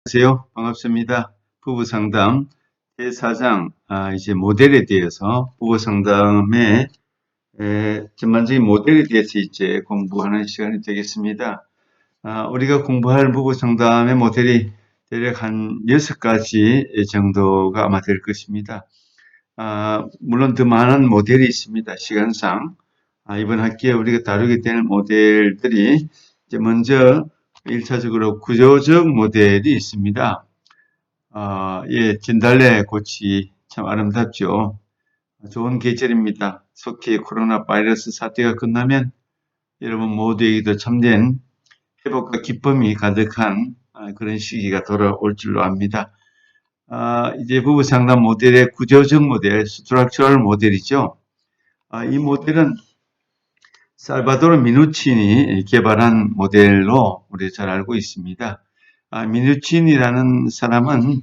안녕하세요. 반갑습니다. 부부 상담 제4장, 이제 모델에 대해서 부부 상담의 전반적인 모델에 대해서 이제 공부하는 시간이 되겠습니다. 우리가 공부할 부부 상담의 모델이 대략 한 6가지 정도가 아마 될 것입니다. 물론 더 많은 모델이 있습니다. 시간상. 이번 학기에 우리가 다루게 될 모델들이 이제 먼저 1차적으로 구조적 모델이 있습니다. 예, 진달래 꽃이 참 아름답죠. 좋은 계절입니다. 속히 코로나 바이러스 사태가 끝나면 여러분 모두에게도 참된 회복과 기쁨이 가득한 그런 시기가 돌아올 줄로 압니다. 이제 부부 상담 모델의 구조적 모델, 스트럭처럴 모델이죠. 이 모델은 살바도르 미누친이 개발한 모델로 우리 잘 알고 있습니다. 미누친이라는 사람은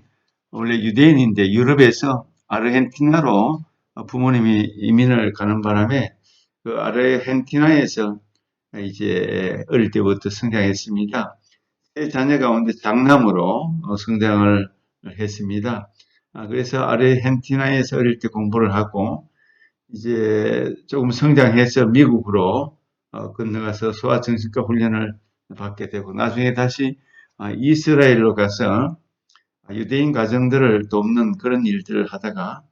원래 유대인인데 유럽에서 아르헨티나로 부모님이 이민을 가는 바람에 그 아르헨티나에서 이제 어릴 때부터 성장했습니다. 세 자녀 가운데 장남으로 성장을 했습니다. 그래서 아르헨티나에서 어릴 때 공부를 하고 이제 조금 성장해서 미국으로 건너가서 소아정신과 훈련을 받게 되고 나중에 다시 이스라엘로 가서 유대인 가정들을 돕는 그런 일들을 하다가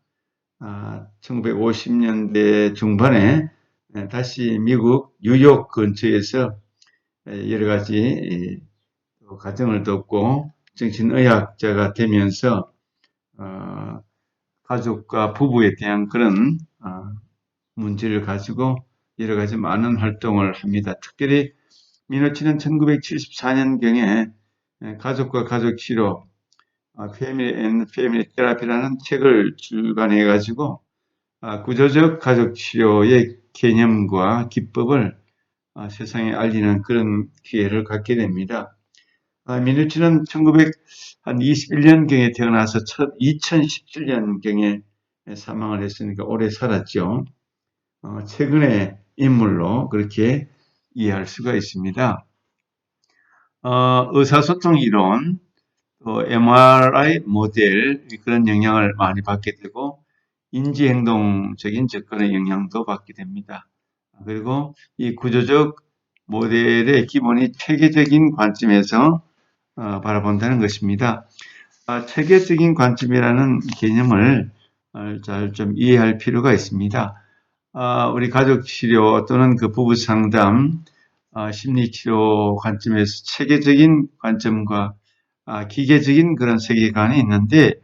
1950년대 중반에 다시 미국 뉴욕 근처에서 여러 가지 가정을 돕고 정신의학자가 되면서 가족과 부부에 대한 그런 문제를 가지고 여러 가지 많은 활동을 합니다. 특별히 미노치는 1974년경에 가족과 가족 치료, 패밀리 앤 패밀리 테라피라는 책을 출간해 가지고 구조적 가족 치료의 개념과 기법을 세상에 알리는 그런 기회를 갖게 됩니다. 미누치는 1921년경에 태어나서 2017년경에 사망을 했으니까 오래 살았죠. 최근의 인물로 그렇게 이해할 수가 있습니다. 의사소통 이론, MRI 모델 그런 영향을 많이 받게 되고 인지행동적인 접근의 영향도 받게 됩니다. 그리고 이 구조적 모델의 기본이 체계적인 관점에서 바라본다는 것입니다. 체계적인 관점이라는 개념을 잘 좀 이해할 필요가 있습니다. 우리 가족치료 또는 그 부부상담, 심리치료 관점에서 체계적인 관점과 기계적인 그런 세계관이 있는데,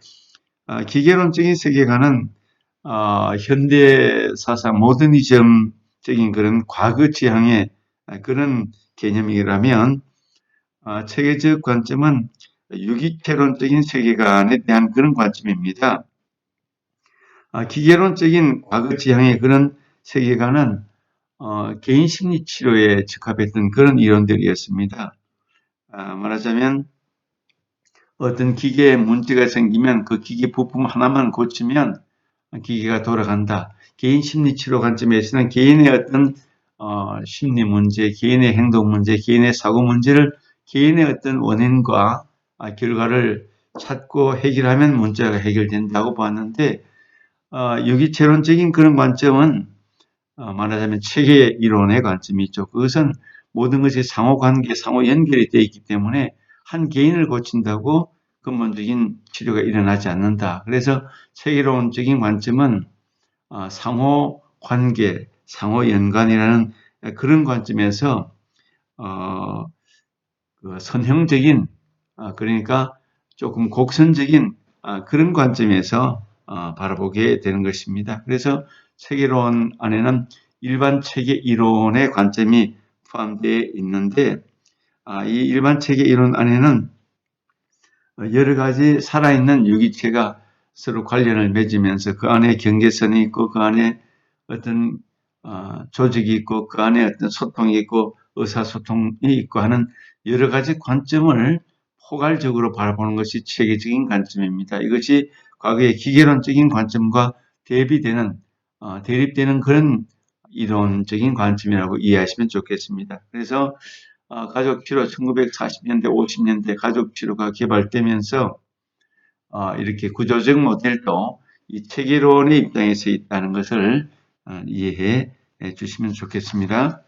기계론적인 세계관은 현대 사상 모더니즘적인 그런 과거 지향의 그런 개념이라면, 체계적 관점은 유기체론적인 세계관에 대한 그런 관점입니다. 기계론적인 과거 지향의 그런 세계관은 개인 심리 치료에 적합했던 그런 이론들이었습니다. 말하자면 어떤 기계에 문제가 생기면 그 기계 부품 하나만 고치면 기계가 돌아간다. 개인 심리 치료 관점에서는 개인의 어떤 심리 문제, 개인의 행동 문제, 개인의 사고 문제를 개인의 어떤 원인과 결과를 찾고 해결하면 문제가 해결된다고 봤는데 유기체론적인 그런 관점은 말하자면 체계 이론의 관점이 있죠. 그것은 모든 것이 상호관계, 상호 연결이 되어 있기 때문에 한 개인을 고친다고 근본적인 치료가 일어나지 않는다. 그래서 체계론적인 관점은 상호관계, 상호연관이라는 그런 관점에서 그 선형적인 그러니까 조금 곡선적인 그런 관점에서 바라보게 되는 것입니다. 그래서 체계론 안에는 일반 체계 이론의 관점이 포함되어 있는데 이 일반 체계 이론 안에는 여러 가지 살아있는 유기체가 서로 관련을 맺으면서 그 안에 경계선이 있고 그 안에 어떤 조직이 있고 그 안에 어떤 소통이 있고 의사소통이 있고 하는 여러 가지 관점을 포괄적으로 바라보는 것이 체계적인 관점입니다. 이것이 과거의 기계론적인 관점과 대립되는 그런 이론적인 관점이라고 이해하시면 좋겠습니다. 그래서 가족치료 1940년대, 50년대 가족치료가 개발되면서 이렇게 구조적 모델도 이 체계론의 입장에서 있다는 것을 이해해 주시면 좋겠습니다.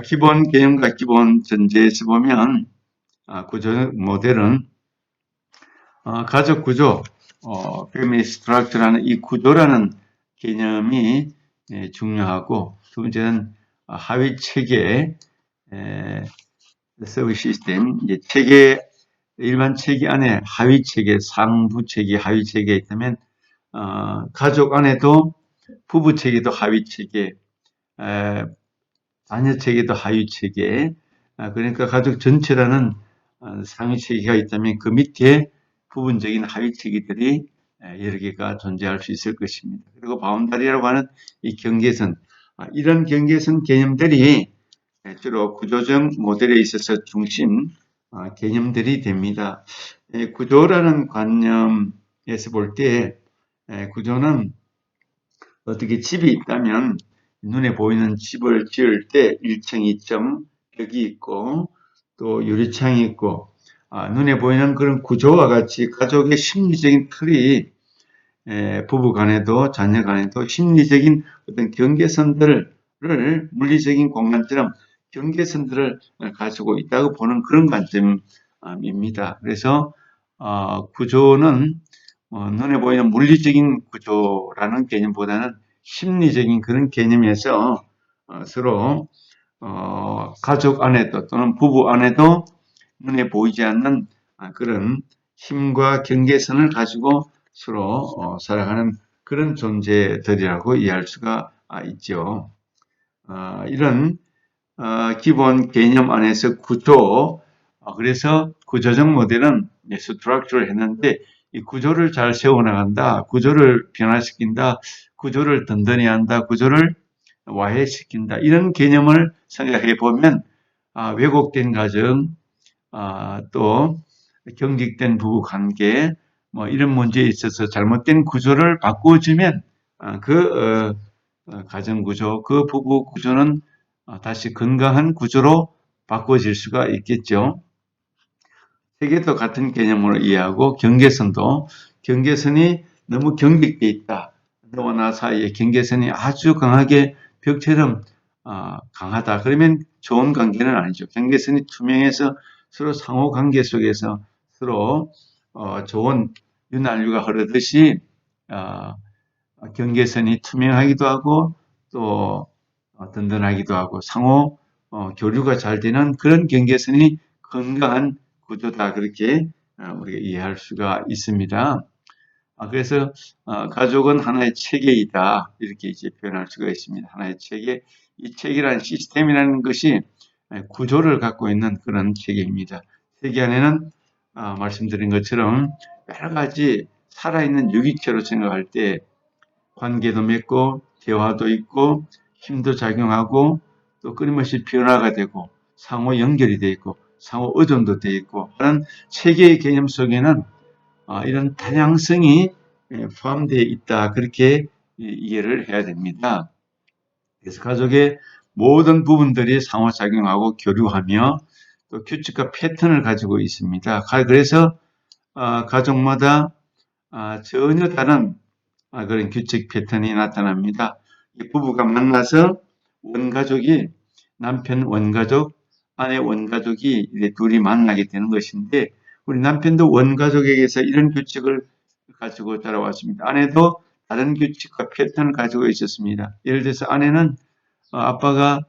기본 개념과 기본 전제에서 보면 구조적 모델은 가족 구조, 패밀리 스트럭처라는 이 구조라는 개념이 중요하고, 두 번째는 하위 체계, 서비스 시스템, 이제 체계, 일반 체계 안에 하위 체계, 상부 체계, 하위 체계가 있다면, 가족 안에도 부부 체계도 하위 체계, 자녀 체계도 하위 체계, 그러니까 가족 전체라는 상위 체계가 있다면 그 밑에 부분적인 하위 체계들이 여러 개가 존재할 수 있을 것입니다. 그리고 바운다리라고 하는 이 경계선, 이런 경계선 개념들이 주로 구조적 모델에 있어서 중심 개념들이 됩니다. 구조라는 관념에서 볼 때 구조는 어떻게 집이 있다면 눈에 보이는 집을 지을 때 1층, 2층 벽이 있고 또 유리창이 있고 눈에 보이는 그런 구조와 같이 가족의 심리적인 틀이 부부 간에도 자녀 간에도 심리적인 어떤 경계선들을 물리적인 공간처럼 경계선들을 가지고 있다고 보는 그런 관점입니다. 그래서 구조는 눈에 보이는 물리적인 구조라는 개념보다는 심리적인 그런 개념에서 서로 가족 안에도 또는 부부 안에도 눈에 보이지 않는 그런 힘과 경계선을 가지고 서로 살아가는 그런 존재들이라고 이해할 수가 있죠. 이런 기본 개념 안에서 구조, 그래서 구조적 모델은 스트럭처를 했는데 이 구조를 잘 세워나간다, 구조를 변화시킨다, 구조를 든든히 한다, 구조를 와해시킨다, 이런 개념을 생각해 보면 왜곡된 가정, 또 경직된 부부 관계, 뭐 이런 문제에 있어서 잘못된 구조를 바꾸어주면 그 가정 구조, 그 부부 구조는 다시 건강한 구조로 바꿔질 수가 있겠죠. 세계도 같은 개념으로 이해하고 경계선이 너무 경직돼 있다. 너와 나 사이에 경계선이 아주 강하게 벽처럼 강하다. 그러면 좋은 관계는 아니죠. 경계선이 투명해서 서로 상호 관계 속에서 서로 좋은 윤활유가 흐르듯이 경계선이 투명하기도 하고 또 든든하기도 하고 상호 교류가 잘 되는 그런 경계선이 건강한 구조다, 그렇게 우리가 이해할 수가 있습니다. 그래서 가족은 하나의 체계이다, 이렇게 이제 표현할 수가 있습니다. 하나의 체계, 이 체계라는 시스템이라는 것이 구조를 갖고 있는 그런 체계입니다. 체계 안에는 말씀드린 것처럼 여러 가지 살아있는 유기체로 생각할 때 관계도 맺고 대화도 있고 힘도 작용하고 또 끊임없이 변화가 되고 상호 연결이 되어 있고 상호 의존도 되어 있고 하는 체계의 개념 속에는 이런 다양성이 포함되어 있다, 그렇게 이해를 해야 됩니다. 그래서 가족의 모든 부분들이 상호작용하고 교류하며 또 규칙과 패턴을 가지고 있습니다. 그래서 가족마다 전혀 다른 그런 규칙 패턴이 나타납니다. 부부가 만나서 원가족이 남편 원가족, 아내 원가족이 이제 둘이 만나게 되는 것인데 우리 남편도 원가족에게서 이런 규칙을 가지고 자라왔습니다. 아내도 다른 규칙과 패턴을 가지고 있었습니다. 예를 들어서 아내는 아빠가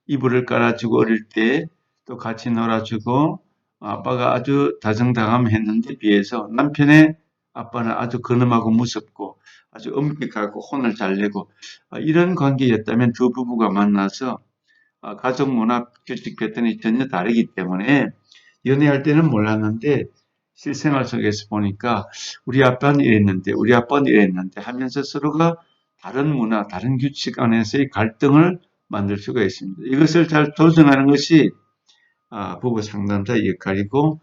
이불을 깔아주고 어릴 때 또 같이 놀아주고 아빠가 아주 다정다감했는데 비해서 남편의 아빠는 아주 근엄하고 무섭고 아주 엄격하고 혼을 잘 내고 이런 관계였다면 두 부부가 만나서 가족 문화 규칙 패턴이 전혀 다르기 때문에 연애할 때는 몰랐는데 실생활 속에서 보니까 우리 아빠는 이랬는데 우리 아빠는 이랬는데 하면서 서로가 다른 문화, 다른 규칙 안에서의 갈등을 만들 수가 있습니다. 이것을 잘 조정하는 것이 부부 상담자의 역할이고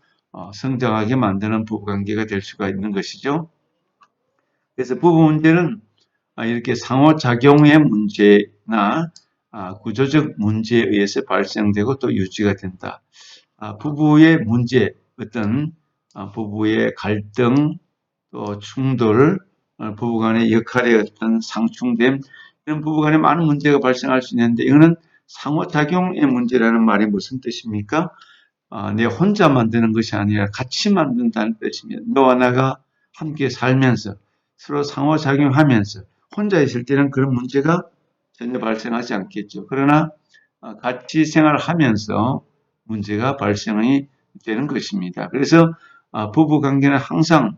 성장하게 만드는 부부관계가 될 수가 있는 것이죠. 그래서 부부 문제는 이렇게 상호작용의 문제나 구조적 문제에 의해서 발생되고 또 유지가 된다. 부부의 문제, 어떤 부부의 갈등, 또 충돌, 부부간의 역할의 어떤 상충됨, 이런 부부간에 많은 문제가 발생할 수 있는데 이거는 상호작용의 문제라는 말이 무슨 뜻입니까? 내 혼자 만드는 것이 아니라 같이 만든다는 뜻입니다. 너와 나가 함께 살면서 서로 상호작용하면서 혼자 있을 때는 그런 문제가 전혀 발생하지 않겠죠. 그러나 같이 생활하면서 문제가 발생이 되는 것입니다. 그래서 부부 관계는 항상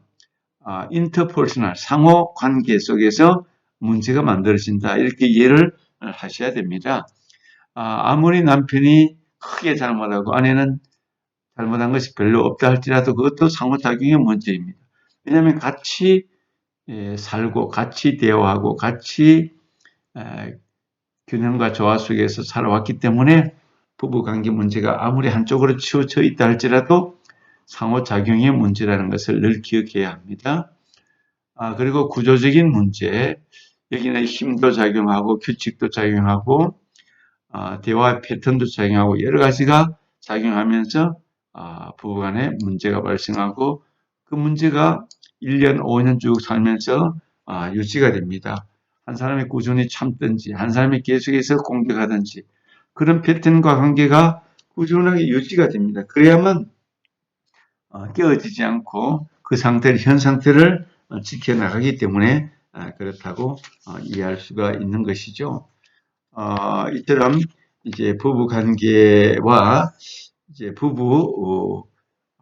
인터퍼스널 상호 관계 속에서 문제가 만들어진다. 이렇게 이해를 하셔야 됩니다. 아무리 남편이 크게 잘못하고 아내는 잘못한 것이 별로 없다 할지라도 그것도 상호작용의 문제입니다. 왜냐하면 같이 살고 같이 대화하고 같이 균형과 조화 속에서 살아왔기 때문에 부부관계 문제가 아무리 한쪽으로 치우쳐 있다 할지라도 상호작용의 문제라는 것을 늘 기억해야 합니다. 그리고 구조적인 문제, 여기는 힘도 작용하고 규칙도 작용하고 대화 패턴도 작용하고 여러 가지가 작용하면서 부부간에 문제가 발생하고 그 문제가 1년, 5년 쭉 살면서 유지가 됩니다. 한 사람이 꾸준히 참든지 한 사람이 계속해서 공격하든지 그런 패턴과 관계가 꾸준하게 유지가 됩니다. 그래야만 깨어지지 않고 그 상태를 현 상태를 지켜나가기 때문에 그렇다고 이해할 수가 있는 것이죠. 이처럼 이제 부부 관계와 이제 부부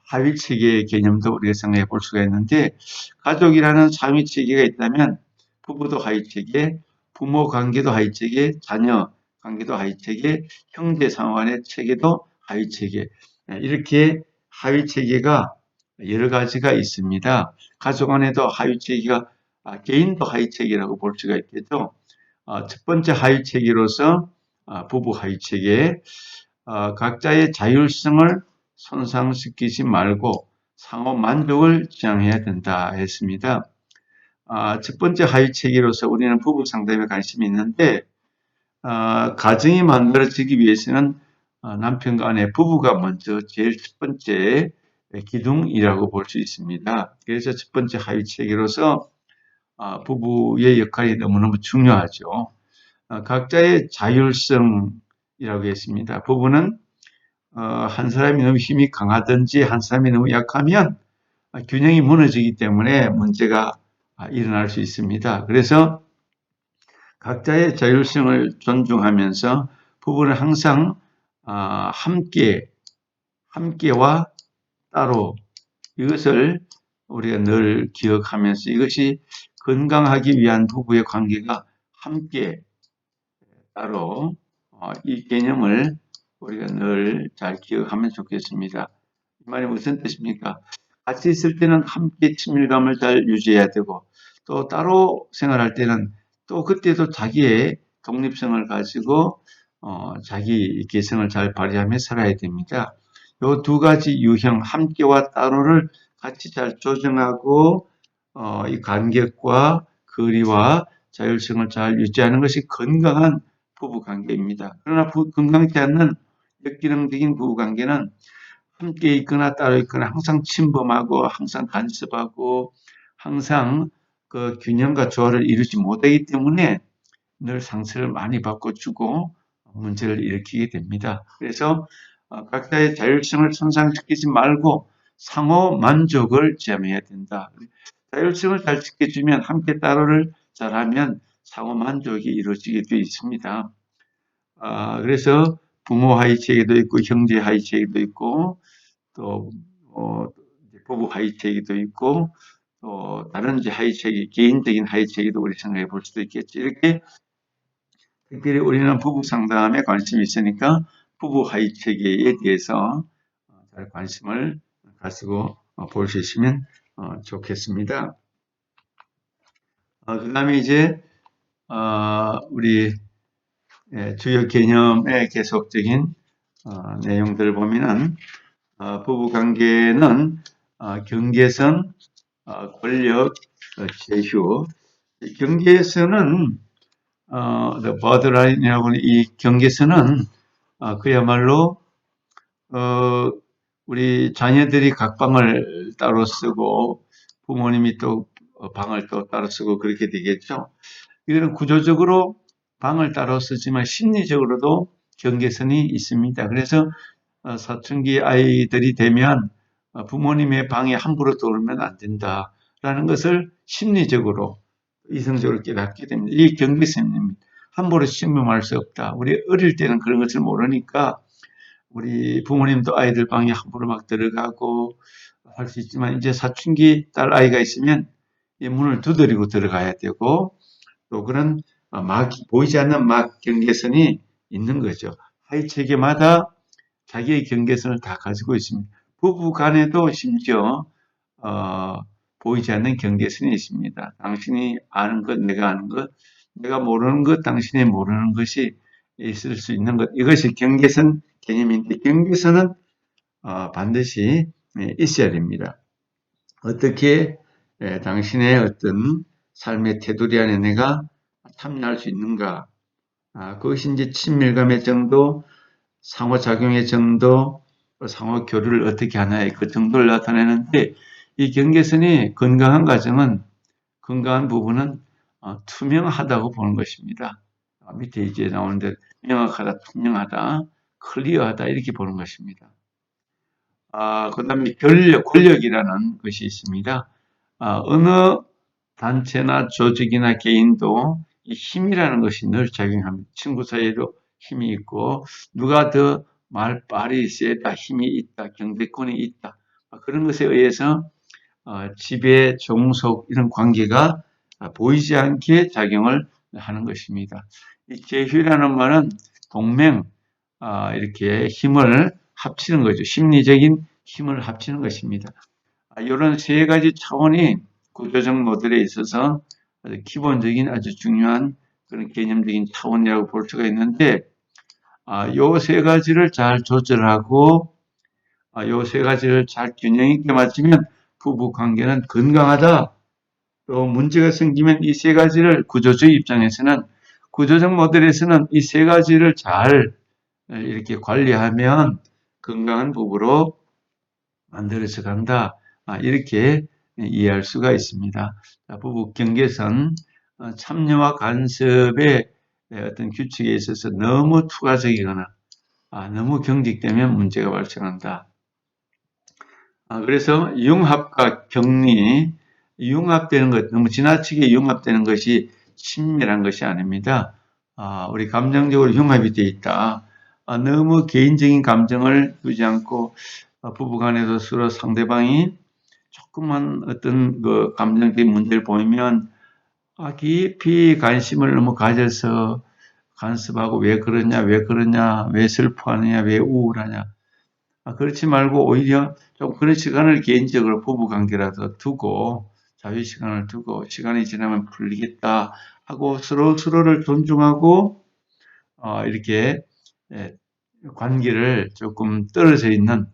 하위 체계 개념도 우리가 생각해 볼 수가 있는데 가족이라는 상위 체계가 있다면 부부도 하위 체계, 부모 관계도 하위 체계, 자녀 관계도 하위 체계, 형제 상환의 체계도 하위 체계 이렇게 하위 체계가 여러 가지가 있습니다. 가족 안에도 하위 체계가 개인도 하위 체계라고 볼 수가 있겠죠. 첫 번째 하위 체계로서 부부 하위 체계 각자의 자율성을 손상시키지 말고 상호 만족을 지향해야 된다 했습니다. 첫 번째 하위 체계로서 우리는 부부 상담에 관심이 있는데 가정이 만들어지기 위해서는 남편과 아내 부부가 먼저 제일 첫 번째 기둥이라고 볼 수 있습니다. 그래서 첫 번째 하위 체계로서 부부의 역할이 너무너무 중요하죠. 각자의 자율성이라고 했습니다. 부부는 한 사람이 너무 힘이 강하든지 한 사람이 너무 약하면 균형이 무너지기 때문에 문제가 일어날 수 있습니다. 그래서 각자의 자율성을 존중하면서 부부는 항상 함께와 따로 이것을 우리가 늘 기억하면서 이것이 건강하기 위한 부부의 관계가 함께 따로 이 개념을 우리가 늘 잘 기억하면 좋겠습니다. 이 말이 무슨 뜻입니까? 같이 있을 때는 함께 친밀감을 잘 유지해야 되고 또 따로 생활할 때는 또 그때도 자기의 독립성을 가지고 자기 개성을 잘 발휘하며 살아야 됩니다. 이 두 가지 유형 함께와 따로를 같이 잘 조정하고 이 간격과 거리와 자율성을 잘 유지하는 것이 건강한 부부관계입니다. 그러나 건강치 않는 역기능적인 부부관계는 함께 있거나 따로 있거나 항상 침범하고 항상 간섭하고 항상 그 균형과 조화를 이루지 못하기 때문에 늘 상처를 많이 받고 주고 문제를 일으키게 됩니다. 그래서 각자의 자율성을 손상시키지 말고 상호 만족을 지향해야 된다. 자율성을 잘 지켜주면 함께 따로를 잘하면 상호 만족이 이루어지게 되어 있습니다. 그래서 부모 하위 체계도 있고 형제 하위 체계도 있고 또 부부 하위 체계도 있고 또 다른 이제 하위 체계, 개인적인 하위 체계도 우리 생각해 볼 수도 있겠죠. 이렇게 특별히 우리는 부부 상담에 관심이 있으니까 부부 하위 체계에 대해서 잘 관심을 가지고 볼 수 있으면 좋겠습니다. 그 다음에 이제 우리 주요 개념의 계속적인 내용들을 보면은 부부관계는 권력, 제휴. 경계선은 the borderline이라고 하는 이 경계선은 그야말로 우리 자녀들이 각 방을 따로 쓰고 부모님이 또 방을 또 따로 쓰고 그렇게 되겠죠. 이거는 구조적으로 방을 따로 쓰지만 심리적으로도 경계선이 있습니다. 그래서 사춘기 아이들이 되면 부모님의 방에 함부로 들어오면 안 된다라는 것을 심리적으로 이성적으로 깨닫게 됩니다. 이 경계선입니다. 함부로 침범할 수 없다. 우리 어릴 때는 그런 것을 모르니까 우리 부모님도 아이들 방에 함부로 막 들어가고 할 수 있지만 이제 사춘기 딸 아이가 있으면 이 문을 두드리고 들어가야 되고 또 그런 보이지 않는 막 경계선이 있는 거죠. 아이 체계마다 자기의 경계선을 다 가지고 있습니다. 부부 간에도 심지어 어, 보이지 않는 경계선이 있습니다. 당신이 아는 것, 내가 아는 것, 내가 모르는 것, 당신이 모르는 것이 있을 수 있는 것. 이것이 경계선 개념인데 경계선은 반드시 있어야 됩니다. 어떻게 당신의 어떤 삶의 테두리 안에 내가 참여할 수 있는가. 그것이 이제 친밀감의 정도, 상호작용의 정도, 상호 교류를 어떻게 하나의 그 정도를 나타내는데 이 경계선이 건강한 가정은 건강한 부분은 투명하다고 보는 것입니다. 밑에 이제 나오는데 명확하다, 투명하다, 클리어하다 이렇게 보는 것입니다. 그다음에 권력이라는 것이 있습니다. 어느 단체나 조직이나 개인도 이 힘이라는 것이 늘 작용합니다. 친구 사이에도 힘이 있고 누가 더 말빨이 세다, 힘이 있다, 경제권이 있다 그런 것에 의해서 지배, 종속 이런 관계가 보이지 않게 작용을 하는 것입니다. 이 계휴라는 말은 동맹 이렇게 힘을 합치는 거죠. 심리적인 힘을 합치는 것입니다. 이런 세 가지 차원이 구조적 모델에 있어서 아주 기본적인 아주 중요한 그런 개념적인 차원이라고 볼 수가 있는데 요 세 가지를 잘 조절하고 요 세 가지를 잘 균형 있게 맞추면 부부 관계는 건강하다. 또 문제가 생기면 이 세 가지를 구조적 입장에서는 구조적 모델에서는 이 세 가지를 잘 이렇게 관리하면 건강한 부부로 만들어져 간다. 이렇게 이해할 수가 있습니다. 부부 경계선 참여와 간섭의 어떤 규칙에 있어서 너무 투과적이거나 너무 경직되면 문제가 발생한다. 그래서 융합과 격리, 융합되는 것, 너무 지나치게 융합되는 것이 친밀한 것이 아닙니다. 우리 감정적으로 융합이 되어 있다. 너무 개인적인 감정을 두지 않고 부부간에도 서로 상대방이 조그만 어떤 그 감정적인 문제를 보이면 깊이 관심을 너무 가져서 간섭하고 왜 그러냐, 왜 그러냐, 왜 슬퍼하느냐, 왜 우울하냐. 그렇지 말고 오히려 좀 그런 시간을 개인적으로 부부관계라도 두고 자유시간을 두고 시간이 지나면 풀리겠다 하고 서로를 존중하고 이렇게 관계를 조금 떨어져 있는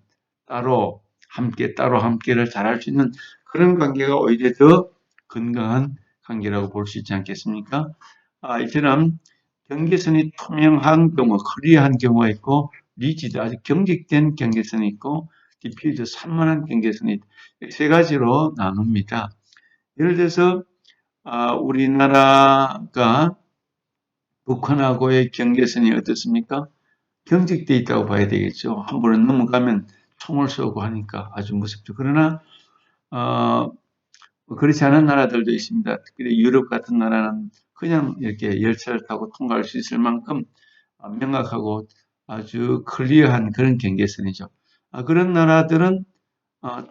따로 함께를 잘할 수 있는 그런 관계가 오히려 더 건강한 관계라고 볼 수 있지 않겠습니까? 이처럼 경계선이 투명한 경우, 클리어한 경우가 있고 리지드 아주 경직된 경계선이 있고 디퓨즈 산만한 경계선이 세 가지로 나눕니다. 예를 들어서 우리나라가 북한하고의 경계선이 어떻습니까? 경직돼 있다고 봐야 되겠죠. 함부로 넘어가면 총을 쏘고 하니까 아주 무섭죠. 그러나 그렇지 않은 나라들도 있습니다. 특히 유럽 같은 나라는 그냥 이렇게 열차를 타고 통과할 수 있을 만큼 명확하고 아주 클리어한 그런 경계선이죠. 그런 나라들은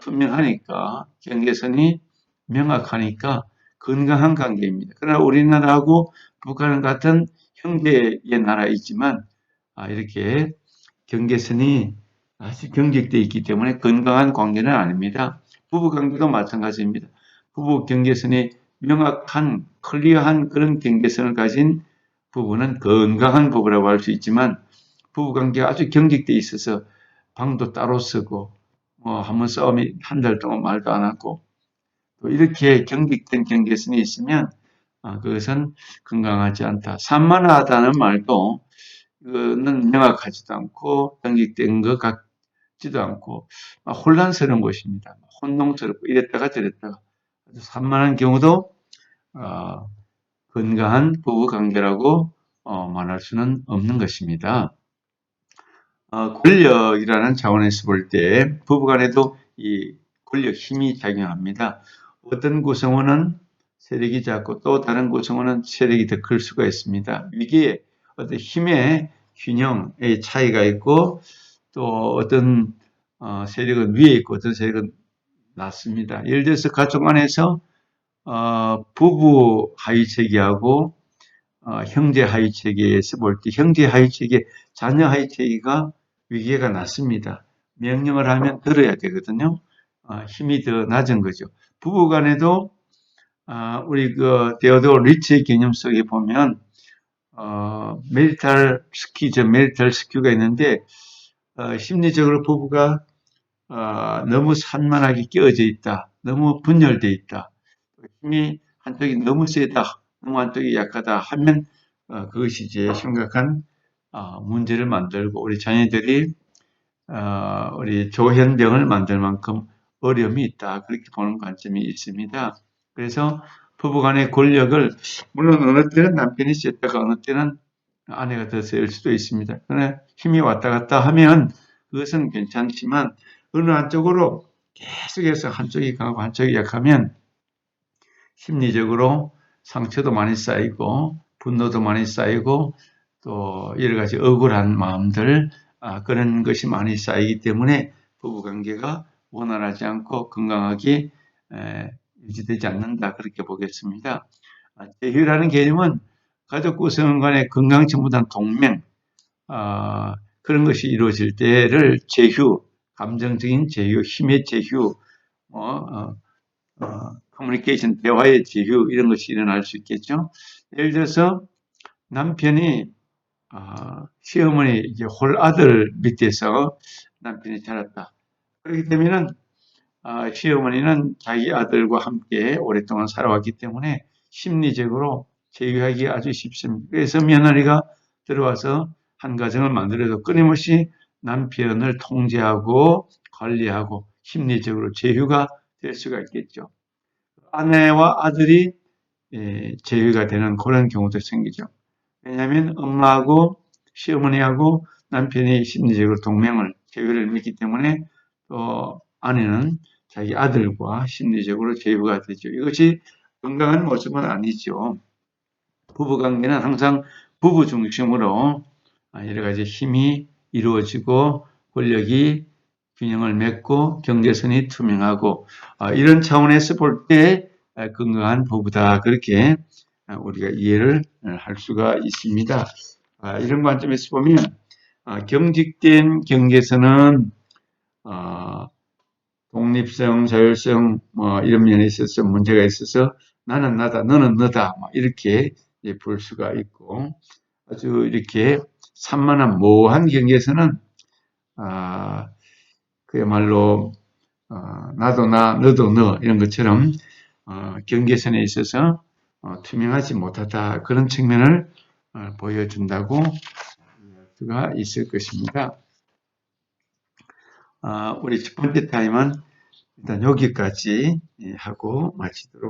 투명하니까 경계선이 명확하니까 건강한 관계입니다. 그러나 우리나라하고 북한 같은 형제의 나라이지만 이렇게 경계선이 아주 경직되어 있기 때문에 건강한 관계는 아닙니다. 부부 관계도 마찬가지입니다. 부부 경계선이 명확한 클리어한 그런 경계선을 가진 부부는 건강한 부부라고 할 수 있지만 부부 관계가 아주 경직되어 있어서 방도 따로 쓰고 한번 싸움이 한 달 동안 말도 안 하고 또 이렇게 경직된 경계선이 있으면 그것은 건강하지 않다. 산만하다는 말도 그는 명확하지도 않고 등기된 것 같지도 않고 혼란스러운 것입니다. 혼동스럽고 이랬다가 저랬다가 아주 산만한 경우도 건강한 부부 관계라고 말할 수는 없는 것입니다. 권력이라는 차원에서 볼 때 부부간에도 이 권력 힘이 작용합니다. 어떤 구성원은 세력이 작고 또 다른 구성원은 세력이 더 클 수가 있습니다. 위기에 어떤 힘의 균형의 차이가 있고 또 어떤 세력은 위에 있고 어떤 세력은 낮습니다. 예를 들어서 가족 안에서 부부 하위 체계하고 형제 하위 체계에서 볼 때 형제 하위 체계, 자녀 하위 체계가 위계가 낮습니다. 명령을 하면 들어야 되거든요. 힘이 더 낮은 거죠. 부부 간에도 우리 데오도어 리츠의 개념 속에 보면 메리탈 스큐가 있는데 심리적으로 부부가 너무 산만하게 끼어져 있다. 너무 분열되어 있다. 힘이 한쪽이 너무 세다. 너무 한쪽이 약하다 하면 그것이 이제 심각한 문제를 만들고 우리 자녀들이 우리 조현병을 만들 만큼 어려움이 있다. 그렇게 보는 관점이 있습니다. 그래서 부부간의 권력을 물론 어느 때는 남편이 세다가 어느 때는 아내가 더 셀 수도 있습니다. 그러나 힘이 왔다 갔다 하면 그것은 괜찮지만 어느 한쪽으로 계속해서 한쪽이 강하고 한쪽이 약하면 심리적으로 상처도 많이 쌓이고 분노도 많이 쌓이고 또 여러 가지 억울한 마음들 그런 것이 많이 쌓이기 때문에 부부관계가 원활하지 않고 건강하게 유지되지 않는다 그렇게 보겠습니다. 제휴라는 개념은 가족 구성 간의 건강증보다는 동맹 그런 것이 이루어질 때를 제휴, 감정적인 제휴, 힘의 제휴, 커뮤니케이션, 대화의 제휴 이런 것이 일어날 수 있겠죠. 예를 들어서 남편이 시어머니 이제 홀아들 밑에서 남편이 자랐다. 그렇기 때문에 시어머니는 자기 아들과 함께 오랫동안 살아왔기 때문에 심리적으로 제휴하기 아주 쉽습니다. 그래서 며느리가 들어와서 한 가정을 만들어도 끊임없이 남편을 통제하고 관리하고 심리적으로 제휴가 될 수가 있겠죠. 아내와 아들이 제휴가 되는 그런 경우도 생기죠. 왜냐하면 엄마하고 시어머니하고 남편이 심리적으로 동맹을, 제휴를 맺기 때문에 또 아내는 자기 아들과 심리적으로 제휴가 되죠. 이것이 건강한 모습은 아니죠. 부부관계는 항상 부부 중심으로 여러 가지 힘이 이루어지고 권력이 균형을 맺고 경계선이 투명하고 이런 차원에서 볼 때 건강한 부부다 그렇게 우리가 이해를 할 수가 있습니다. 이런 관점에서 보면 경직된 경계선은 독립성, 자율성 이런 면에 있어서 문제가 있어서 나는 나다, 너는 너다 이렇게 볼 수가 있고 아주 이렇게 산만한 모호한 경계선은 그야말로 나도 나, 너도 너 이런 것처럼 경계선에 있어서 투명하지 못하다 그런 측면을 보여준다고 할 수가 있을 것입니다. 우리 첫 번째 타임은 일단 여기까지 하고 마치도록